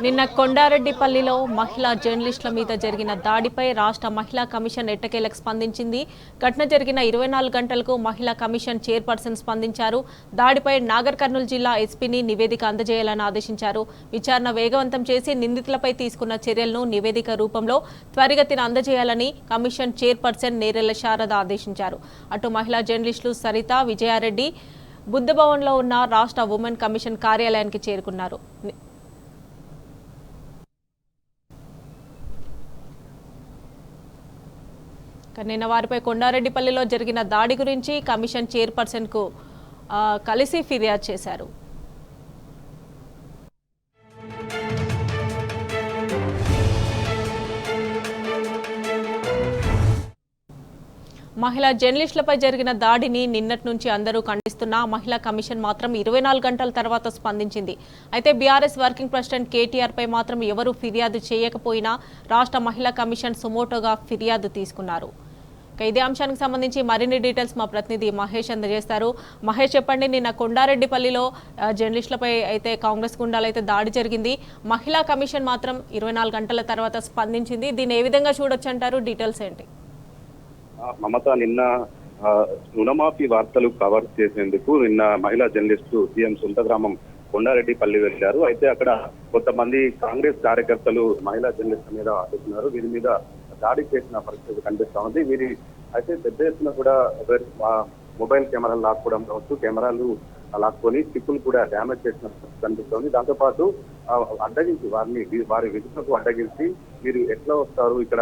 నిన్న కొండారెడ్డిపల్లిలో మహిళా జర్నలిస్టుల మీద జరిగిన దాడిపై రాష్ట్ర మహిళా కమిషన్ ఎట్టకేలకు స్పందించింది. ఘటన జరిగిన 24 గంటలకు మహిళా కమిషన్ చైర్పర్సన్ స్పందించారు. దాడిపై నాగర్ కర్నూలు జిల్లా ఎస్పీని నివేదిక అందజేయాలని ఆదేశించారు. విచారణ వేగవంతం చేసి నిందితులపై తీసుకున్న చర్యలను నివేదిక రూపంలో త్వరితగతిన అందజేయాలని కమిషన్ చైర్పర్సన్ నేరెళ్ల శారద ఆదేశించారు. అటు మహిళా జర్నలిస్టులు సరిత, విజయారెడ్డి బుద్ధభవన్లో ఉన్న రాష్ట్ర ఉమెన్ కమిషన్ కార్యాలయానికి చేరుకున్నారు. నిన్న వారిపై కొండారెడ్డిపల్లిలో జరిగిన దాడి గురించి కమిషన్ చైర్పర్సన్కు కలిసి ఫిర్యాదు చేశారు. మహిళా జర్నలిస్టులపై జరిగిన దాడిని నిన్నటి నుంచి అందరూ ఖండిస్తున్నా మహిళా కమిషన్ మాత్రం 24 గంటల తర్వాత స్పందించింది. అయితే బీఆర్ఎస్ వర్కింగ్ ప్రెసిడెంట్ కేటీఆర్ పై మాత్రం ఎవరూ ఫిర్యాదు చేయకపోయినా రాష్ట్ర మహిళా కమిషన్ సుమోటోగా ఫిర్యాదు తీసుకున్నారు. ఇదే అంశానికి సంబంధించి మరిన్ని డీటెయిల్స్ మా ప్రతినిధి మహేష్ అందజేస్తారు. మహేష్, చెప్పండి, నిన్న కొండారెడ్డిపల్లిలో జర్నలిస్టులపై అయితే కాంగ్రెస్ గుండాలు అయితే దాడి జరిగింది. మహిళా కమిషన్ మాత్రం 24 గంటల తర్వాత స్పందించింది. దీన్ని ఏ విధంగా చూడొచ్చు అంటారు? డీటెయిల్స్ ఏంటి? మమత, నిన్న రుణమాఫీ వార్తలు కవర్ చేసేందుకు నిన్న మహిళా జర్నలిస్టు సీఎం సొంత గ్రామం కొండారెడ్డిపల్లి వెళ్లారు. అయితే అక్కడ కొంతమంది కాంగ్రెస్ కార్యకర్తలు మహిళా జర్నలిస్టుల మీద ఆడుతున్నారు. వీరి మీద దాడి చేసిన పరిస్థితి కనిపిస్తా ఉంది. వీరి అయితే పెద్ద ఎత్తున కూడా మొబైల్ కెమెరాలు లాక్కోవడం కావచ్చు, కెమెరాలు లాక్కొని చిప్పులు కూడా డ్యామేజ్ చేసిన పరిస్థితి కనిపిస్తోంది. దాంతోపాటు అడ్డగించి వారి విధులకు అడ్డగించి మీరు ఎట్లా వస్తారు, ఇక్కడ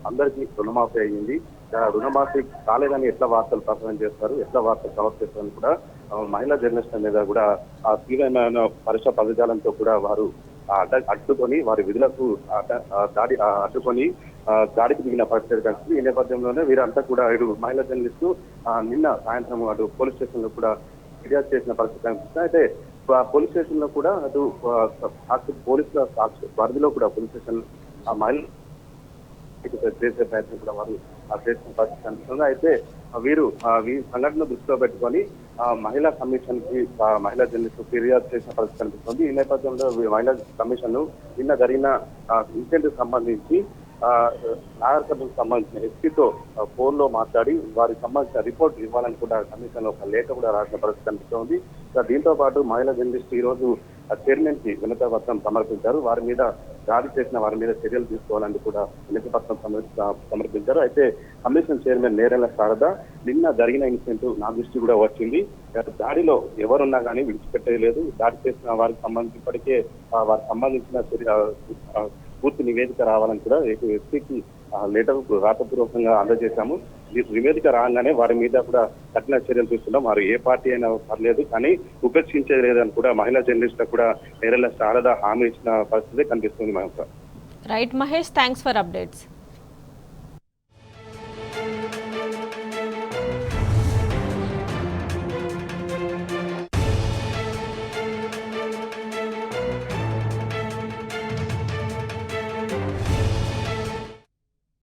అందరికీ రుణమాఫీ అయ్యింది, రుణమాఫీ కాలేదని ఎట్లా వార్తలు ప్రసారం చేస్తారు, ఎట్లా వార్తలు కవర్ చేస్తారని కూడా మహిళా జర్నలిస్టుల మీద కూడా ఆ తీవ్రమైన పరుష పదజాలంతో కూడా వారు అడ్డుకొని వారి విధులకు అడ్డుకొని దాడికి దిగిన పరిస్థితి కనిపిస్తుంది. ఈ నేపథ్యంలోనే వీరంతా కూడా ఇటు మహిళా జర్నలిస్టు నిన్న సాయంత్రం అటు పోలీస్ స్టేషన్ లో కూడా ఫిర్యాదు చేసిన పరిస్థితి కనిపిస్తుంది. అయితే పోలీస్ స్టేషన్ లో కూడా అటు పోలీసుల పరిధిలో కూడా పోలీస్ స్టేషన్ మహిళ చేసే ప్రయత్నం కూడా వారు చేసిన పరిస్థితి కనిపిస్తుంది. అయితే వీరు ఈ సంఘటన దృష్టిలో పెట్టుకొని మహిళా కమిషన్ కి మహిళా జర్నలిస్టు ఫిర్యాదు చేసిన పరిస్థితి కనిపిస్తుంది. ఈ నేపథ్యంలో మహిళా కమిషన్ నిన్న జరిగిన ఇన్సిడెంట్ సంబంధించి నాగర్ కర్నూలుకు సంబంధించిన ఎస్పీతో ఫోన్ లో మాట్లాడి వారికి సంబంధించిన రిపోర్ట్ ఇవ్వాలని కూడా కమిషన్ ఒక లేఖ కూడా రాసిన పరిస్థితి కనిపిస్తోంది. దీంతో పాటు మహిళా జర్నలిస్టు ఈ రోజు చైర్మన్ కి వినతి పత్రం సమర్పించారు. వారి మీద దాడి చేసిన వారి మీద చర్యలు తీసుకోవాలని కూడా వినతి పత్రం సమర్పించారు. అయితే కమిషన్ చైర్మన్ నేరెళ్ల శారద నిన్న జరిగిన ఇన్సిడెంట్ నా దృష్టి కూడా వచ్చింది. దాడిలో ఎవరున్నా కానీ విడిచిపెట్టలేదు. దాడి చేసిన వారికి సంబంధించి ఇప్పటికే వారికి సంబంధించిన పూర్తి నివేదిక రావాలని కూడా ఎస్పీకి లెటర్ రాతపూర్వకంగా అందజేశాము. నివేదిక రాగానే వారి మీద కూడా కఠిన చర్యలు తీసుకున్నాం. వారు ఏ పార్టీ అయినా పర్లేదు, కానీ ఉపేక్షించేది లేదని కూడా మహిళా జర్నలిస్టులకు కూడా నేరెళ్ల శారద హామీ ఇచ్చిన పరిస్థితి కనిపిస్తుంది. Right Mahesh, thanks for updates.